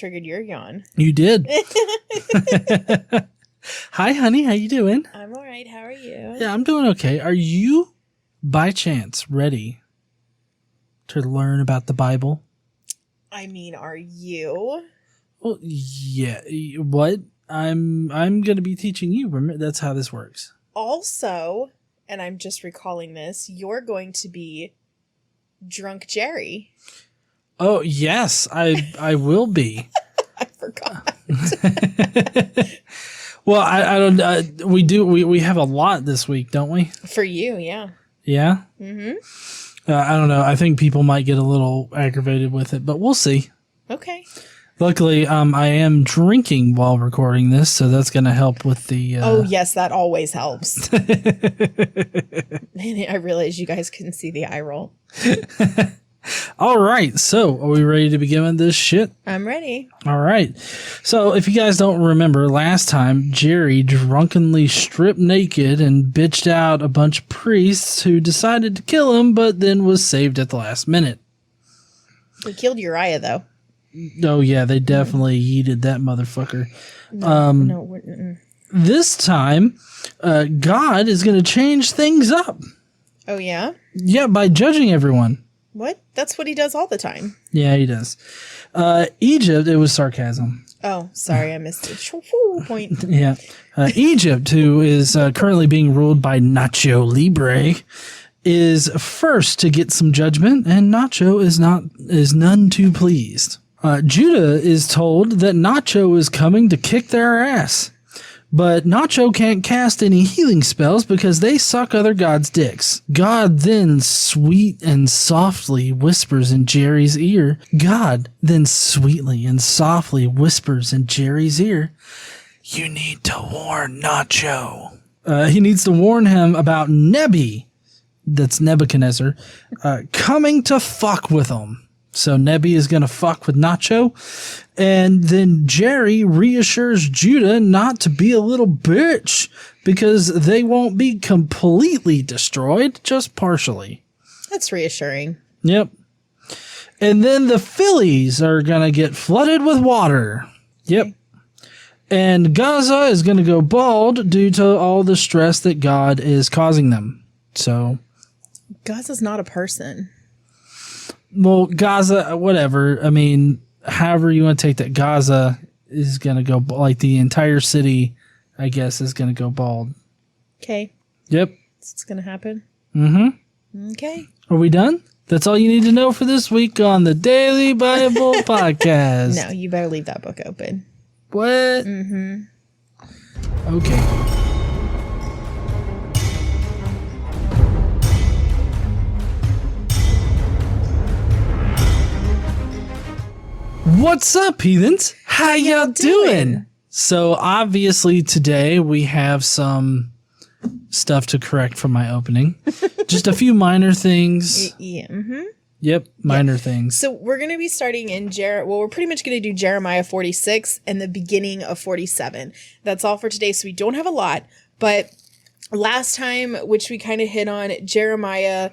triggered your yawn. You did. Hi, honey. How you doing? I'm all right. How are you? Yeah, I'm doing okay. Are you, by chance, ready to learn about the Bible? I mean, are you? Well, yeah. What? I'm going to be teaching you. Remember, that's how this works. Also, and I'm just recalling this, you're going to be Drunk Jerry. Oh, yes, I will be. I forgot. Well, I don't. We have a lot this week, don't we? For you, yeah. Yeah. Mm-hmm. I don't know. I think people might get a little aggravated with it, but we'll see. Okay. Luckily, I am drinking while recording this, so that's going to help with the. Oh yes, that always helps. Man, I realize you guys couldn't see the eye roll. All right, so are we ready to begin with this shit? I'm ready. All right. So if you guys don't remember, last time Jerry drunkenly stripped naked and bitched out a bunch of priests who decided to kill him, but then was saved at the last minute. We killed Uriah, though. Oh, yeah, they definitely yeeted that motherfucker. No. This time, God is going to change things up. Oh, yeah? Yeah, by judging everyone. What? That's what he does all the time. Yeah, he does. Egypt, it was sarcasm. Oh, sorry, I missed the point. Yeah. Egypt, who is currently being ruled by Nacho Libre, is first to get some judgment, and Nacho is none too pleased. Judah is told that Nacho is coming to kick their ass. But Nacho can't cast any healing spells because they suck other gods' dicks. God then sweet and softly whispers in Jerry's ear. God then sweetly and softly whispers in Jerry's ear, "You need to warn Nacho." He needs to warn him about Nebby, that's Nebuchadnezzar, coming to fuck with him. So Nebby is going to fuck with Nacho. And then Jerry reassures Judah not to be a little bitch because they won't be completely destroyed, just partially. That's reassuring. Yep. And then the Phillies are going to get flooded with water. Yep. Okay. And Gaza is going to go bald due to all the stress that God is causing them. So Gaza's not a person. Well, Gaza, whatever. I mean, however you want to take that, Gaza is going to go, like the entire city, I guess, is going to go bald. Okay. Yep. It's going to happen. Mm-hmm. Okay. Are we done? That's all you need to know for this week on the Daily Bible Podcast. No, you better leave that book open. What? Mm-hmm. Okay. What's up, heathens? How y'all doing? So obviously today we have some stuff to correct from my opening. Just a few minor things. Yeah. Mm-hmm. Yep, minor things. So we're going to be starting in we're pretty much going to do Jeremiah 46 and the beginning of 47. That's all for today. So we don't have a lot, but last time, which we kind of hit on, Jeremiah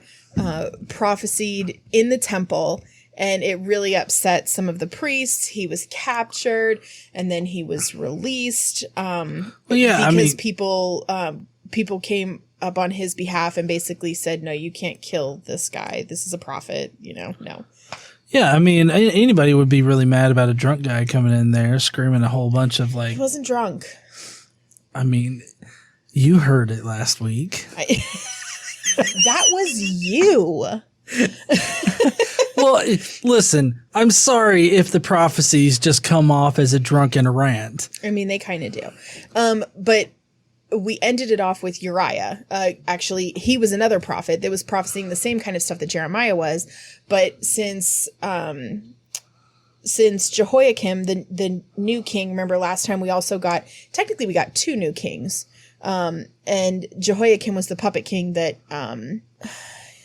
prophesied in the temple. And it really upset some of the priests. He was captured, and then he was released. Because people came up on his behalf and basically said, "No, you can't kill this guy. This is a prophet." No. Yeah, I mean, anybody would be really mad about a drunk guy coming in there screaming a whole bunch of like. He wasn't drunk. I mean, you heard it last week. That was you. Well, listen, I'm sorry if the prophecies just come off as a drunken rant. I mean, they kind of do. But we ended it off with Uriah. Actually, he was another prophet that was prophesying the same kind of stuff that Jeremiah was. But since Jehoiakim, the new king, remember last time we got two new kings. And Jehoiakim was the puppet king that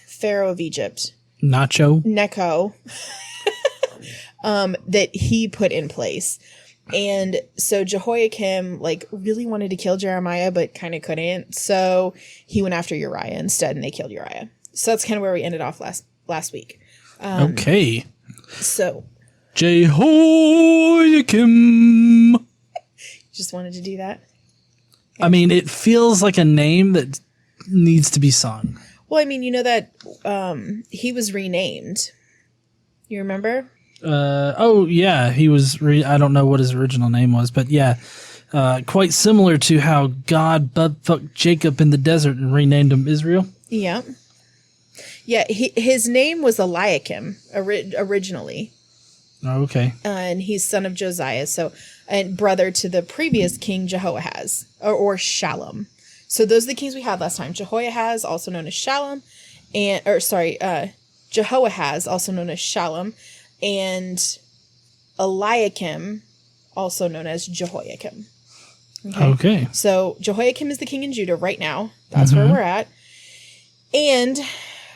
Pharaoh of Egypt. Nacho. That he put in place. And so Jehoiakim really wanted to kill Jeremiah, but kind of couldn't. So he went after Uriah instead, and they killed Uriah. So that's kind of where we ended off last week. Okay. So Jehoiakim. Just wanted to do that. I mean, it feels like a name that needs to be sung. Well, I mean, you know that he was renamed. You remember? Oh, yeah. He was, I don't know what his original name was, but yeah. Quite similar to how God butt-fucked Jacob in the desert and renamed him Israel. Yeah. Yeah, his name was Eliakim originally. Oh, okay. And he's son of Josiah, and brother to the previous king Jehoahaz, or Shallum. So those are the kings we had last time. Jehoahaz, also known as Shallum, Jehoahaz, also known as Shallum, and Eliakim, also known as Jehoiakim. Okay. So Jehoiakim is the king in Judah right now. That's where we're at. And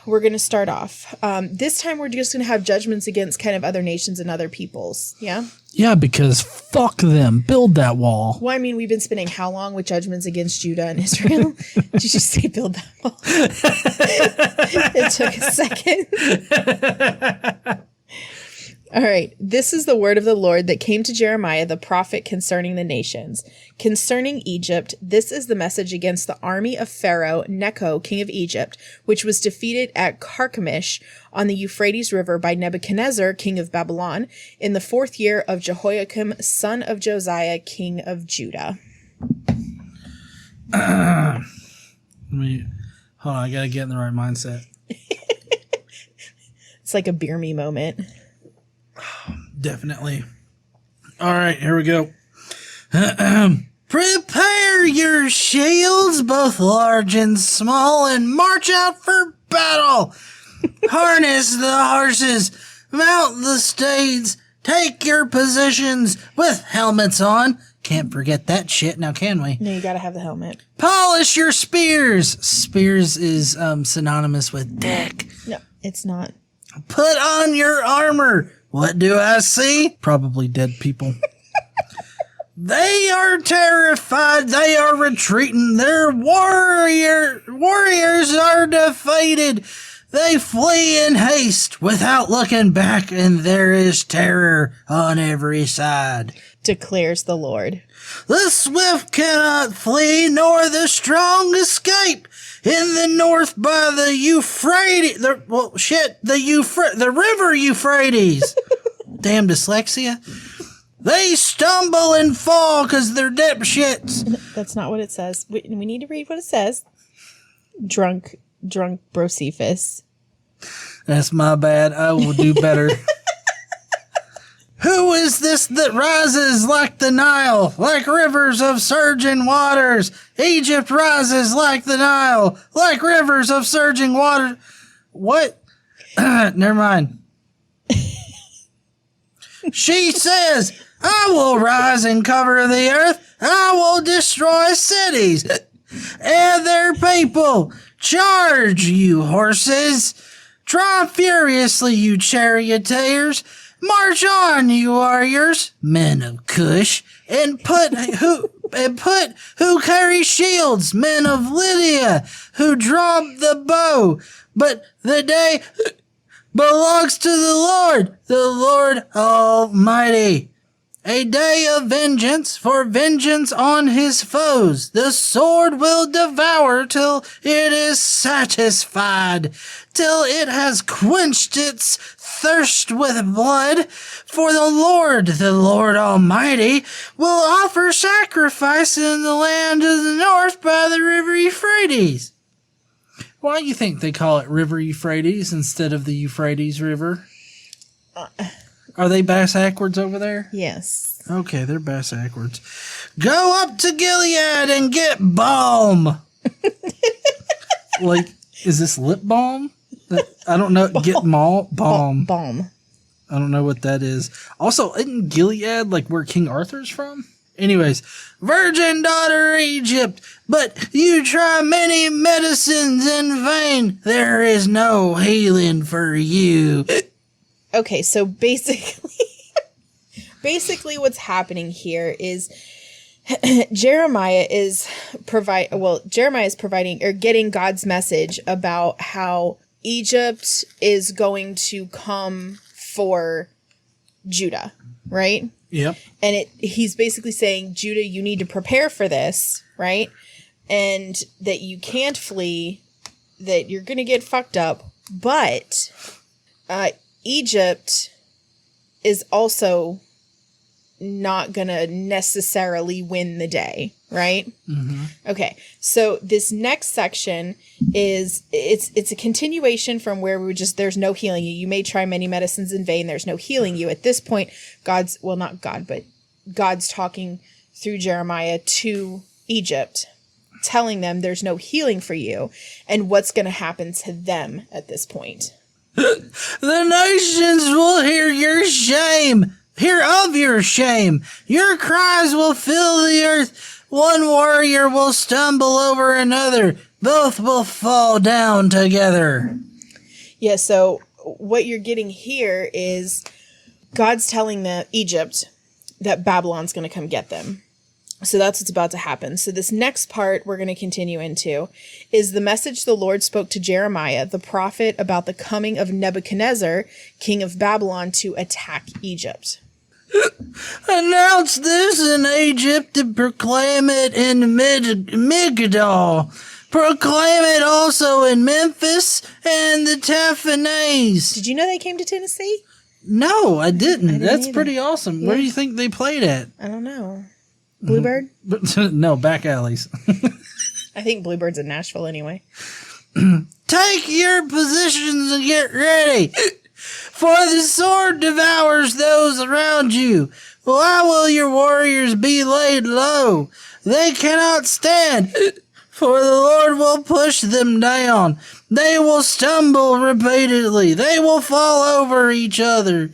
we're going to start off. This time we're just going to have judgments against kind of other nations and other peoples. Yeah? Yeah, because fuck them. Build that wall. Well, I mean, we've been spending how long with judgments against Judah and Israel? Did you just say build that wall? It took a second. All right. This is the word of the Lord that came to Jeremiah the prophet concerning the nations. Concerning Egypt, this is the message against the army of Pharaoh Necho, king of Egypt, which was defeated at Carchemish on the Euphrates River by Nebuchadnezzar, king of Babylon, in the 4th year of Jehoiakim, son of Josiah, king of Judah. Hold on, I gotta get in the right mindset. It's like a beer me moment. Definitely. All right, here we go. Prepare your shields, both large and small, and march out for battle. Harness the horses, mount the steeds, take your positions with helmets on. Can't forget that shit, now can we? No, you gotta have the helmet. Polish your spears. Spears is synonymous with dick. No, it's not. Put on your armor. What do I see? Probably dead people. They are terrified. They are retreating. Their warriors are defeated. They flee in haste without looking back, and there is terror on every side. Declares the Lord. The swift cannot flee, nor the strong escape. In the north by the Euphrates, the river Euphrates. Damn dyslexia. They stumble and fall because they're dipshits. That's not what it says. We need to read what it says. Drunk Brocephus. That's my bad. I will do better. Who is this that rises like the Nile, like rivers of surging waters? Egypt rises like the Nile, like rivers of surging water. What? Never mind. She says, I will rise and cover the earth. I will destroy cities and their people. Charge, you horses. Drive furiously, you charioteers. March on, you warriors, men of Cush, and put who carry shields, men of Lydia, who draw the bow. But the day belongs to the Lord Almighty. A day of vengeance, for vengeance on his foes. The sword will devour till it is satisfied, till it has quenched its thirst with blood. For the Lord Almighty, will offer sacrifice in the land of the north by the river Euphrates. Why do you think they call it River Euphrates instead of the Euphrates River? Are they bass-ackwards over there? Yes. Okay, they're bass-ackwards. Go up to Gilead and get balm. Like, is this lip balm? I don't know. Balm. Get balm. Balm. I don't know what that is. Also, isn't Gilead like where King Arthur's from? Anyways, virgin daughter Egypt, but you try many medicines in vain. There is no healing for you. Okay, so basically what's happening here is Jeremiah is providing or getting God's message about how Egypt is going to come for Judah, right? Yep. And he's basically saying, Judah, you need to prepare for this, right? And that you can't flee, that you're going to get fucked up. But Egypt is also not going to necessarily win the day, right? Mm-hmm. Okay, so this next section is, it's a continuation from where we were just, there's no healing you. You may try many medicines in vain. There's no healing you. At this point, God's talking through Jeremiah to Egypt, telling them there's no healing for you and what's going to happen to them at this point. The nations will hear of your shame. Your cries will fill the earth. One warrior will stumble over another. Both will fall down together. Yeah, so what you're getting here is God's telling Egypt that Babylon's going to come get them. So that's what's about to happen. So this next part we're going to continue into is the message the Lord spoke to Jeremiah, the prophet, about the coming of Nebuchadnezzar, king of Babylon, to attack Egypt. Announce this in Egypt and proclaim it in Migdol. Proclaim it also in Memphis and the Taphanes. Did you know they came to Tennessee? No, I didn't. That's either. pretty awesome. Yeah. Where do you think they played at? I don't know. Bluebird? No, back alleys. I think Bluebird's in Nashville anyway. Take your positions and get ready, for the sword devours those around you. Why will your warriors be laid low? They cannot stand, for the Lord will push them down. They will stumble repeatedly. They will fall over each other.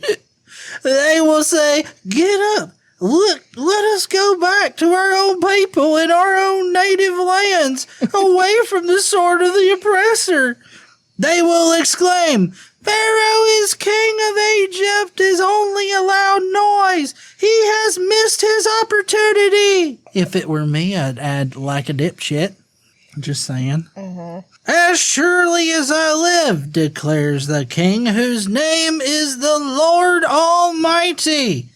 They will say, get up. Look, let us go back to our own people in our own native lands, away from the sword of the oppressor. They will exclaim, Pharaoh is king of Egypt, is only a loud noise. He has missed his opportunity. If it were me, I'd add like a dipshit. Just saying. As surely as I live, declares the king, whose name is the Lord Almighty.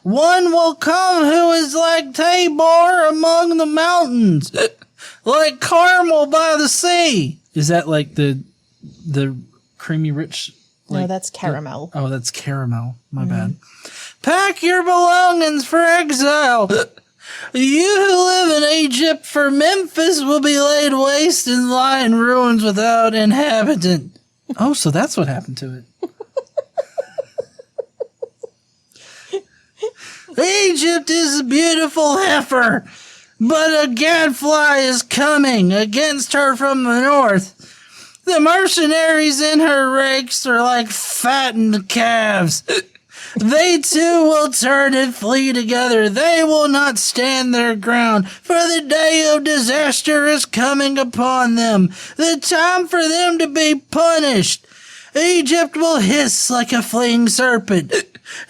One will come who is like Tabor among the mountains, like Carmel by the sea. Is that like the creamy rich? No, that's caramel. That's caramel. My bad. Pack your belongings for exile. You who live in Egypt, for Memphis will be laid waste and lie in ruins without inhabitant. Oh, so that's what happened to it. Egypt is a beautiful heifer, but a gadfly is coming against her from the north. The mercenaries in her ranks are like fattened calves. They too will turn and flee together. They will not stand their ground, for the day of disaster is coming upon them, the time for them to be punished. Egypt will hiss like a fleeing serpent.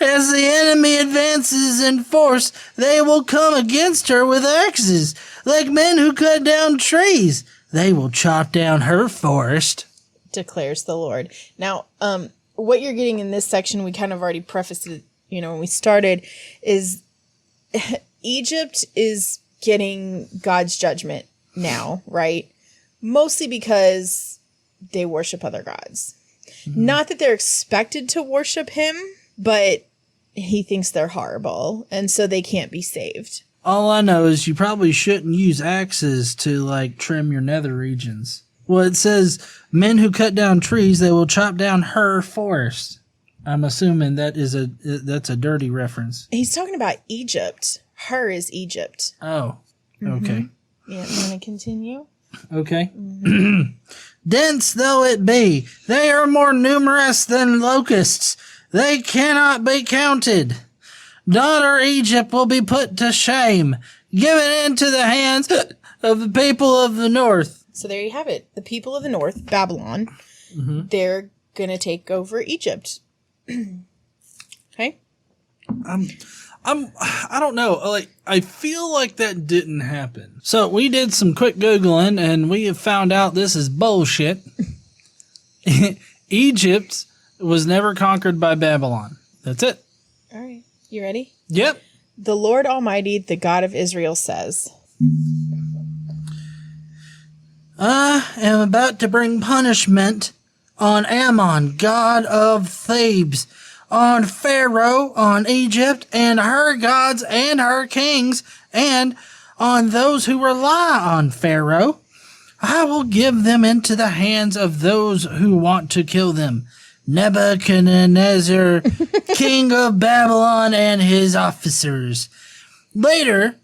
As the enemy advances in force, they will come against her with axes, like men who cut down trees. They will chop down her forest, declares the Lord. Now, what you're getting in this section, we kind of already prefaced it, when we started, is Egypt is getting God's judgment now, right? Mostly because they worship other gods. Not that they're expected to worship him, but he thinks they're horrible, and so they can't be saved. All I know is you probably shouldn't use axes to, trim your nether regions. Well, it says, men who cut down trees, they will chop down her forest. I'm assuming that's a dirty reference. He's talking about Egypt. Her is Egypt. Oh, okay. Yeah, you want to continue? Okay. Dense though it be, they are more numerous than locusts. They cannot be counted. Daughter Egypt will be put to shame, given into the hands of the people of the north. So there you have it. The people of the north, Babylon, they're going to take over Egypt. Okay? I don't know. I feel like that didn't happen. So we did some quick Googling and we have found out this is bullshit. Egypt was never conquered by Babylon. That's it. You ready? Yep. The Lord Almighty, the God of Israel says, I am about to bring punishment on Ammon, god of Thebes, on Pharaoh, on Egypt, and her gods and her kings, and on those who rely on Pharaoh. I will give them into the hands of those who want to kill them. Nebuchadnezzar, king of Babylon, and his officers. Later,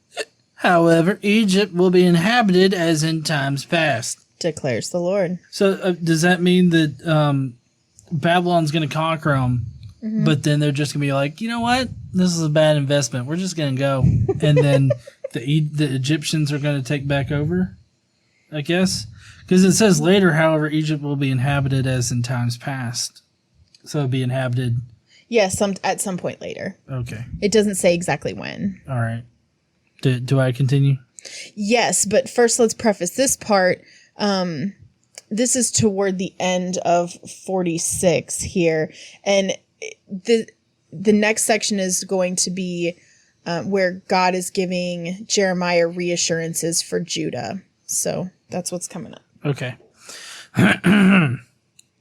however, Egypt will be inhabited as in times past. declares the Lord. So does that mean that Babylon's going to conquer them, but then they're just going to be like, you know what? This is a bad investment. We're just going to go. And then the Egyptians are going to take back over, I guess? Because it says later, however, Egypt will be inhabited as in times past. So it'll be inhabited. Yes, at some point later. Okay. It doesn't say exactly when. All right. Do I continue? Yes, but first let's preface this part. This is toward the end of 46 here. And the next section is going to be where God is giving Jeremiah reassurances for Judah. So that's what's coming up. Okay.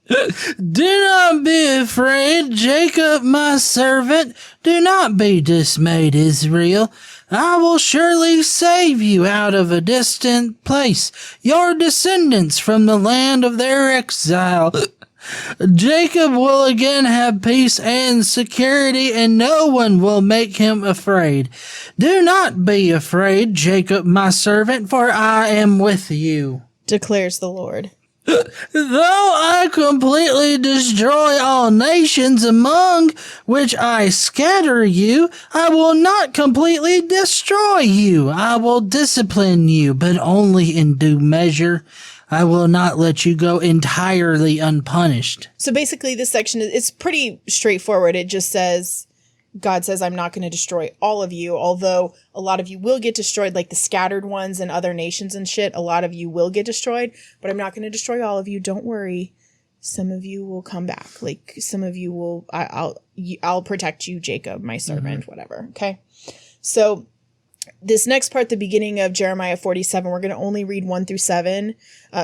Do not be afraid, Jacob, my servant. Do not be dismayed, Israel. I will surely save you out of a distant place, your descendants from the land of their exile. Jacob will again have peace and security, and no one will make him afraid. Do not be afraid, Jacob, my servant, for I am with you, declares the Lord. Though I completely destroy all nations among which I scatter you, I will not completely destroy you. I will discipline you, but only in due measure. I will not let you go entirely unpunished. So basically this section it's pretty straightforward. It just says, God says, I'm not going to destroy all of you, although a lot of you will get destroyed, like the scattered ones and other nations and shit. A lot of you will get destroyed, but I'm not going to destroy all of you. Don't worry. Some of you will come back. Like some of you will, I'll protect you, Jacob, my servant, whatever. Okay. So this next part, the beginning of Jeremiah 47, we're going to only read 1 through 7,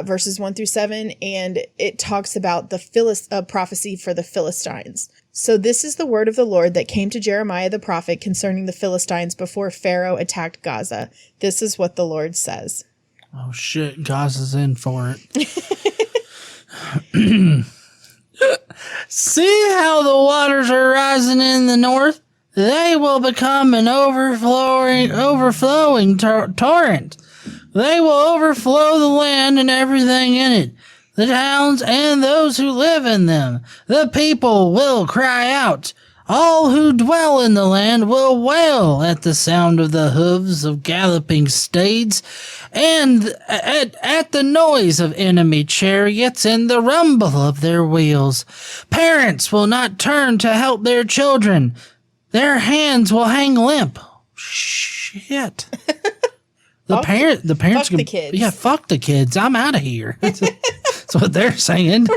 verses 1 through 7. And it talks about the prophecy for the Philistines. So this is the word of the Lord that came to Jeremiah the prophet concerning the Philistines before Pharaoh attacked Gaza. This is what the Lord says. Oh shit, Gaza's in for it. See how the waters are rising in the north? They will become an overflowing torrent. They will overflow the land and everything in it, the towns and those who live in them. The people will cry out. All who dwell in the land will wail at the sound of the hooves of galloping steeds, and at the noise of enemy chariots and the rumble of their wheels. Parents will not turn to help their children. Their hands will hang limp. Shit. The parents fuck the kids. Yeah, fuck the kids. I'm out of here. That's what they're saying.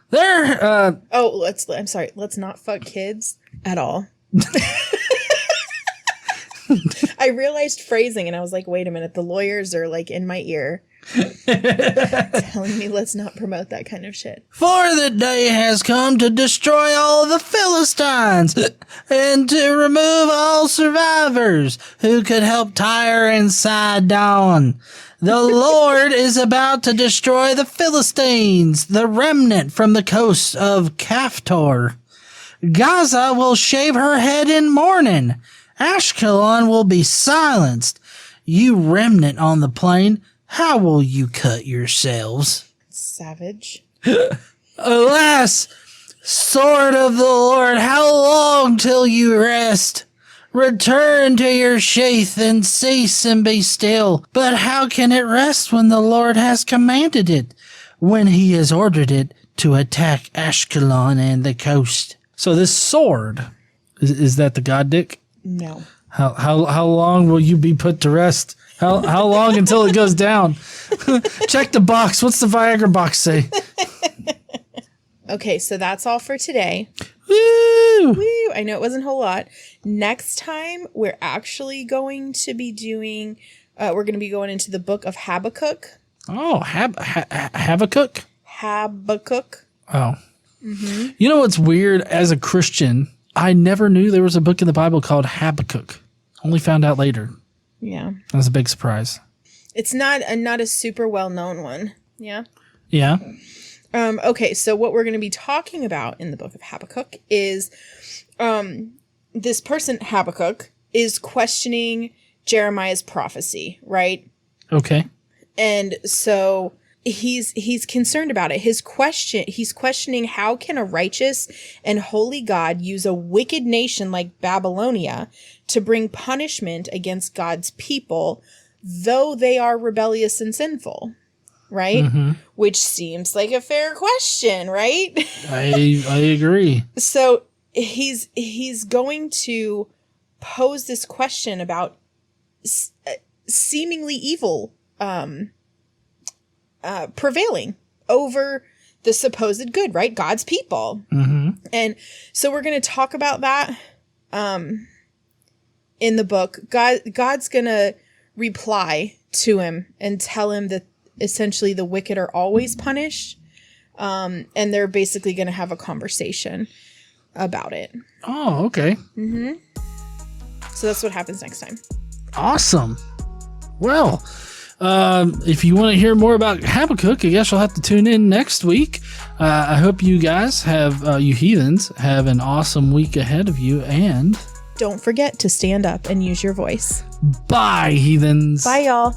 They're I'm sorry. Let's not fuck kids at all. I realized phrasing and I was like, wait a minute. The lawyers are like in my ear telling me let's not promote that kind of shit. For the day has come to destroy all the Philistines and to remove all survivors who could help Tyre and Sidon. The Lord is about to destroy the Philistines, the remnant from the coast of Caphtor. Gaza will shave her head in mourning. Ashkelon will be silenced. You remnant on the plain, how will you cut yourselves? Savage. Alas, sword of the Lord, how long till you rest? Return to your sheath and cease and be still. But how can it rest when the Lord has commanded it, when he has ordered it to attack Ashkelon and the coast? So this sword, is that the god dick? No. How long will you be put to rest? How long until it goes down? Check the box. What's the Viagra box say? Okay, so that's all for today. Woo! Woo! I know it wasn't a whole lot. Next time, we're actually going to be doing, we're going to be going into the book of Habakkuk. Oh, Habakkuk? Habakkuk. Oh. You know what's weird? As a Christian, I never knew there was a book in the Bible called Habakkuk. Only found out later. Yeah. That was a big surprise. It's not a super well-known one. Yeah. Yeah. Okay, so what we're going to be talking about in the book of Habakkuk is this person, Habakkuk, is questioning Jeremiah's prophecy, right? Okay. And so he's concerned about it. He's questioning, how can a righteous and holy God use a wicked nation like Babylonia to bring punishment against God's people, though they are rebellious and sinful? Right? Which seems like a fair question, right? I agree. So he's going to pose this question about seemingly evil prevailing over the supposed good, right? God's people. And so we're going to talk about that in the book. God's going to reply to him and tell him that essentially the wicked are always punished, and they're basically going to have a conversation about it. Oh, okay. So that's what happens next time. Awesome. Well, if you want to hear more about Habakkuk, I guess you'll have to tune in next week. I hope you guys you heathens, have an awesome week ahead of you, and Don't forget to stand up and use your voice. bye, heathens. Bye, y'all.